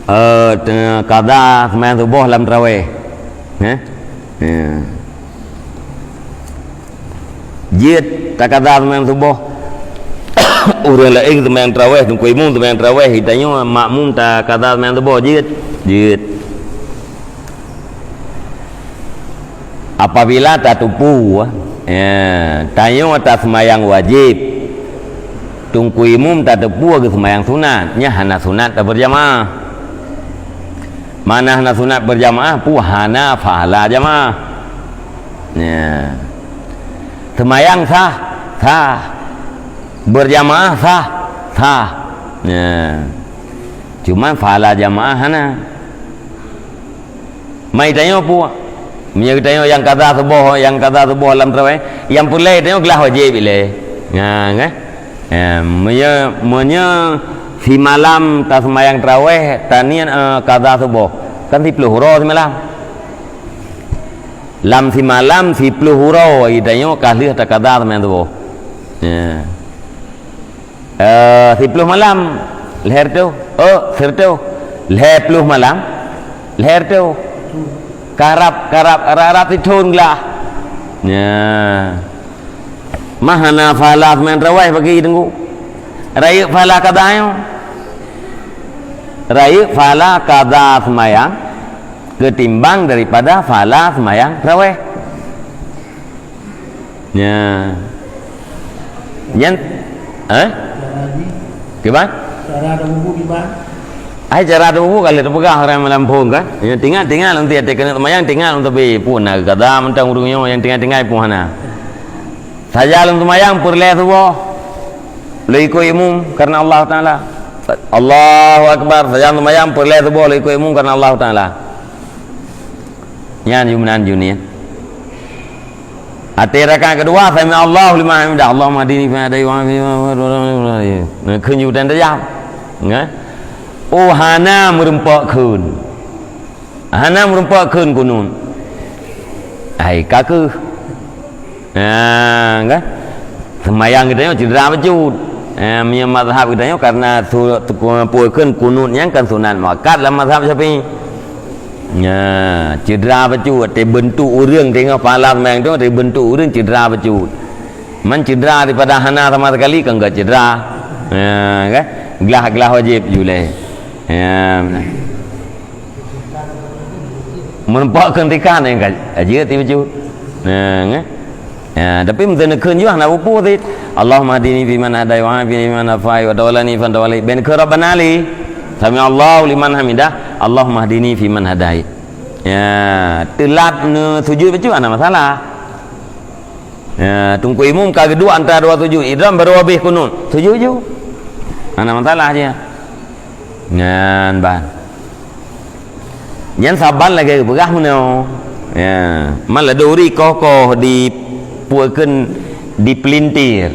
qada sembahyang subuh dalam tarawih. Jid tak qada sembahyang subuh. Orang lain sembahyang tarawih, tunggu imam sembahyang tarawih, hitanya makmum tak qada sembahyang subuh, jid. Apabila tak tupu, tanya atas sembahyang wajib, tunggu imam tak tupu ke sembahyang sunat, nya hana sunat tak berjamaah. Mana hana sunat berjamaah, pu hana fahala jamaah. Sembahyang sah, berjamaah sah. Cuma fahala jamaah hana. Mai tanya pu Minyak tengok yang kata sebuah dalam tarawih, yang pulai tengok gelah wajib ile. Minyak si malam tak sembahyang tarawih, tanian kata sebuah kan 10 huruf semalam. Lam si malam 10 huruf, tengok kali tak kata sembahyang sebuah. 10 malam leher tu, sertu leher 10 malam, leher tu. Karap ditun lah. Mahana falah main rawai bagi tunggu. Raya falah kadayo. Raya falah kada semayang ketimbang daripada falah semayang rawai. Yang gimana? Cara wudu gimana? Cara tu kalau terpegang orang melampung kan, tinggal nanti ada kena semayang tinggal untuk pun nak kata mentang urungnya yang tinggal pun hana. Saja untuk semayang perle subuh, laiku imum karena Allah Taala. Allahu Akbar. Saja untuk semayang perle subuh laiku imum karena Allah Taala. Yang jumnan junian. Ati rakaat kedua sami Allahu liman hamidah. Allahumma hadini fi hadai wa fi kunju dan tajam. Hana merempak kun. Hana merempak kun kunun. Kaku. Kan? Semayang kita cedera bejut. Punya mazhab kita karena puakan kunun yang kan sunat makat dalam mazhab Syafi'i. Cedera bejut. Bentuk urang tengok pala semayang tu, bentuk urang cedera bejut. Man cedera daripada hana sama sekali kan enggak cedera. Kan? Gelah wajib julai. Menampakkan tikan yang aja tiba-tiba. Tapi mesti nak kunjung nak upu ti. Allahumma hadini fi man hadai wa afini fi man afai wa tawallani fi man tawallai. Ben ke Rabbana li. Sami Allahu liman hamidah. Allahumma hadini fi man hadai. Telat sujud baca ada masalah. Tunggu imam ka kedua antara dua sujud. Idram baru habis kunut. Sujud je. Ada masalah je. Ngan ban. Yang saban lagi berah mana? Malah duri kokoh di puakan di pelintir.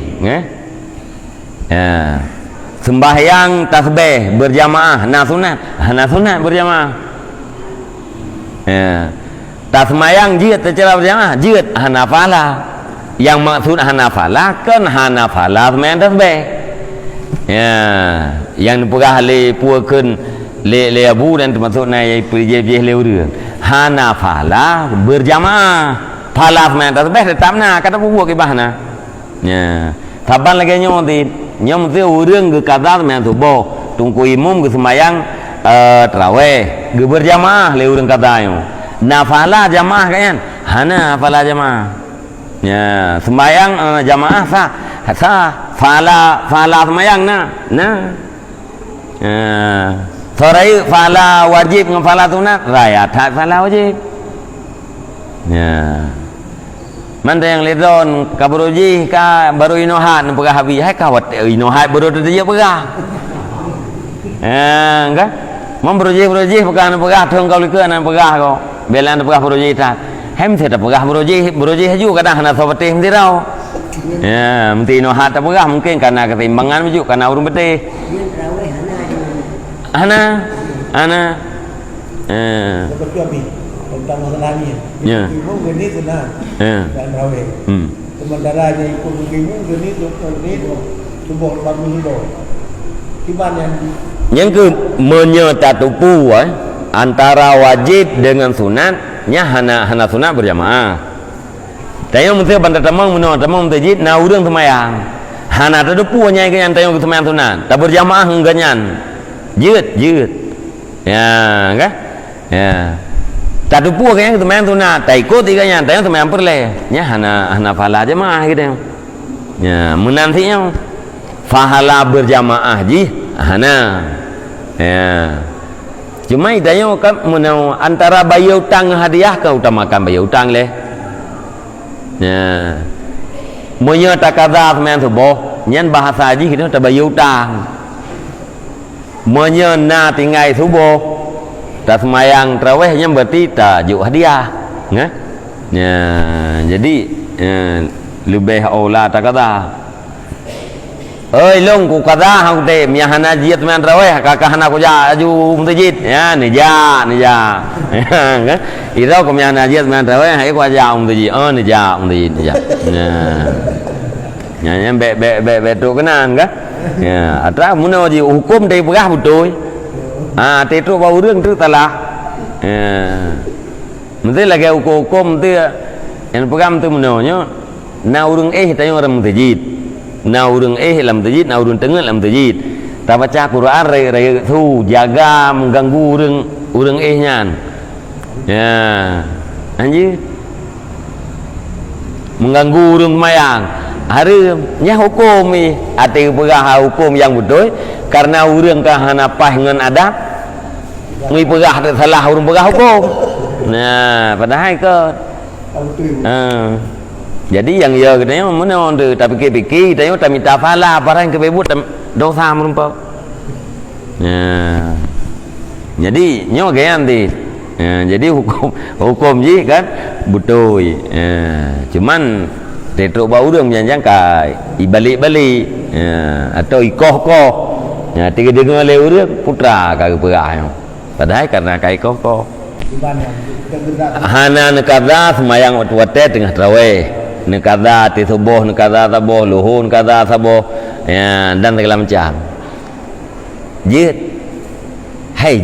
Sembahyang tasbih berjamaah na sunat berjamaah. Tasmayang jihad secara berjamaah jihad hanafalah. Yang maksud hanafalah kan hanafalah sembahyang tasbih. Yang dipegah le puakan le abu dan termasuk naik perjejeh le urang. Hana falah berjamaah. Falah sembahyang tasbih tetap nak kata buat ke bahana. Saban lagi nyom tu urang ke qada sembahyang subuh, tunggu imam ke sembahyang tarawih, ke berjamaah le urang qada yo. Nafalah jamaah kan? Hana falah jamaah. Sembahyang jamaah sah. Fala semayang Sorai fala wajib dengan fala sunat raya tak fala wajib. Mana yang ledon kaburuji ka baru inohat pegah habis hai kawat inohat baru dia pegah. Kan? Memberuji pegah thong kau likah nan pegah kau. Belan pegah beruji tak. Hem saya pegah beruji haju kadang hana sobetih mesti tau. Mesti inohat tak pegah mungkin karena ketimbangan baju karena urung betih. Hana. Seperti apa? Tentang masalah ni. Ibu gini senang. Dan raweh. Sementara dia ikut ibu gini tu subuh 40 kilo. Tiba yang yang ke menyetatupu antara wajib dengan sunatnya hana sunat berjamaah. Tayang mesti bandar tamang mesti na urang semayang. Hana tatupu nya yang tayang ke semayang sunat. Tak berjamaah engganyan. Jeut. Ya, kan? Ya. Tatupu yang ke semayang sunat. Tak ikut tiganya tayang semayang perle. Nya hana pahala jamaah gitu. Ya, menantinya pahala berjamaah hana. Ya. Cuma idanya kan antara bayar utang hadiah kau utamakan bayar utang leh. Ya. Monya takadha semayang subuh, nyan bahasa haji kita tak bayar utang. Monya na tinggai subuh, tak semayang tarawih nya berarti tak juk hadiah. Ya. Jadi lebih aula takadha. Oi long ku kada hang te mia hana jiat man raweh kakak hana ku ja aju masjid ya nija kan ira ku mia hana jiat man raweh hai ku ja masjid nija nya be tu kenan kan ya atra muno ji hukum dei pegah betul te tu bau reung tu talah mesti lagi hukum tu yang pegam tu muno nyo na urung tayo orang masjid na urang lam tajid na urang tengah lam tajid ta baca Quran rai tu jaga mengganggu urang nyan ya anjir mengganggu urang mayang hari nya hukum ni ati pegah hukum yang betul karena urang ka hana pah ngan adab ngi pegah salah urang pegah hukum nah padahal ke jadi yang ya katanya mana tu tapi fikir tanya tak minta pahala barang kebebut dosa merumpau. Ya. Jadi nyo gayan ti. Ya, jadi hukum ji kan betul. Ya. Cuman tetruk bau urang janjang kai ibalik-balik. Ya, atau ikoh-koh. Ya, tiga-tiga le urang putra ka perah. Padahal karena kai koh-koh. Hana nekada semayang waktu tengah tarawih. Nekada ti subuh nekada sabuh luhur nekada sabuh ya dan segala macam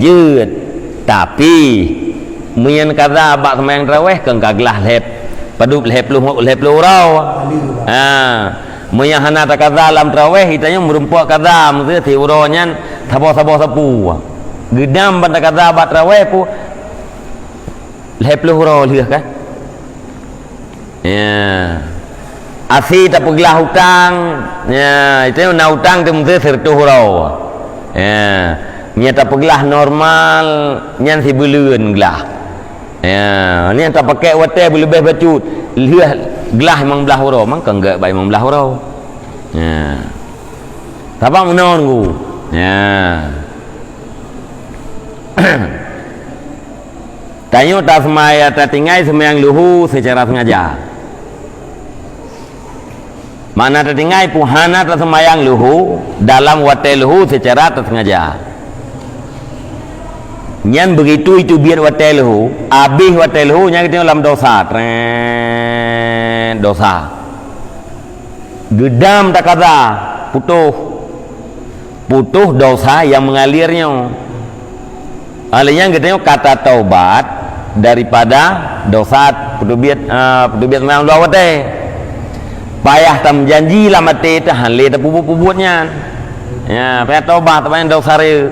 jeut tapi mun kada bak semayang tarawih keng kaglah lep padup lep lurau mun hana takada lam tarawih itanya merumpuk kada mesti ti uronyan sabuh sapu gedam ban kada bak tarawih pu lep lurau liah kan ya asi tak peglah hutang ya itu na hutang tu mesti sertu hurau ya nya tak peglah normal nyan si beleun gelah ya ni tak pakai wate lebih bacut liah gelah memang belah hurau mang enggak baik memang belah hurau ya apa menon ku ya tanya tak semaya tak tinggai semayang luhu secara sengaja. Mana tertinggai puhana tersemayang luhu dalam watai luhu secara tersengaja. Nyan begitu itu biar watai luhu, habis watai luhu nya kita dalam dosa, dosa. Gedam tak kata putuh dosa yang mengalirnya. Alanya kita kata taubat daripada dosa putubiat semayang luhu watai. Payah tam janji lah mati tahan le tak puput-puputnya ya payah taubat tapi dosa re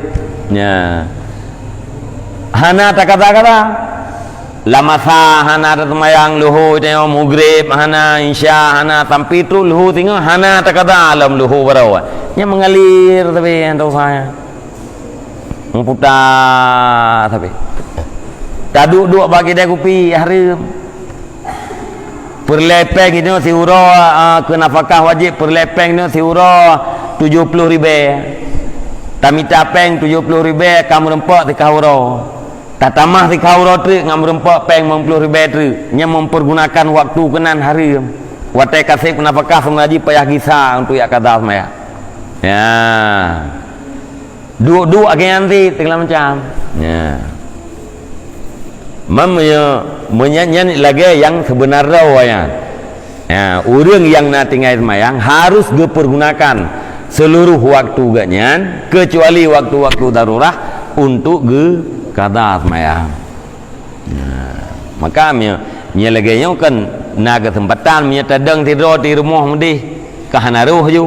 ya hana tak kata lama sah hana semayang luhu tengok maghrib hana isya hana tampi tu luhu tengok hana tak kata alam luhu berau nya mengalir tapi dosa memputar tapi tak duduk bagi dia kopi hari perlepeng itu si uro ke nafkah wajib perlepeng itu si uro 70 ribu tamita peng 70 ribu kamu rempok di kauro tak tamah di kauro tu kamu rempok peng 50 ribu tu nya mempergunakan waktu kenan hari watai kasih nafkah sengaji payah kisah untuk ya kata semaya ya duk agen nanti segala macam ya menyanyi lagi yang sebenarnya ya urang yang na tinggal semayang harus dipergunakan seluruh waktu ganyan kecuali waktu-waktu darurah untuk qada sembahyang. Maka nya lagi kan na kesempatan nya tadang tidur di rumah mudi kahanaruh ju.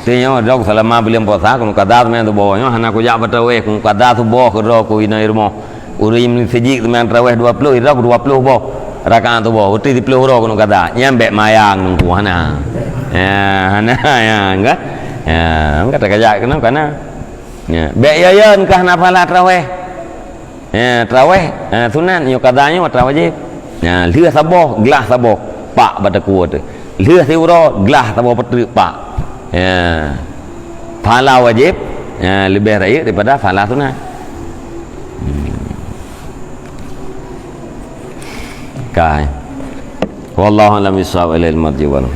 Tanya dok selama beliau puasa kun qada sembahyang tu bawahnya hana ku jak bataweh kun qada tu bawah ke ro ku ina rumah. Urim sejik sembahyang tarawih 20 ira 20 bawah. Rakaat tu bawah uti 10 ro kun qada nyambe mayang nunggu hana. Hana ya enggak. Enggak tak kajak kenapa karena be yayan kah nafalah tarawih. Tarawih sunat yo qadanya tarawih wajib. Lưa sabo gelas sabo pak bataku tu. Lưa siuro gelas sabo petrik pak. Pahala wajib lebih raya daripada pahala sunat. Kai. Wallahu a'lam bishawab. Ilal marji wal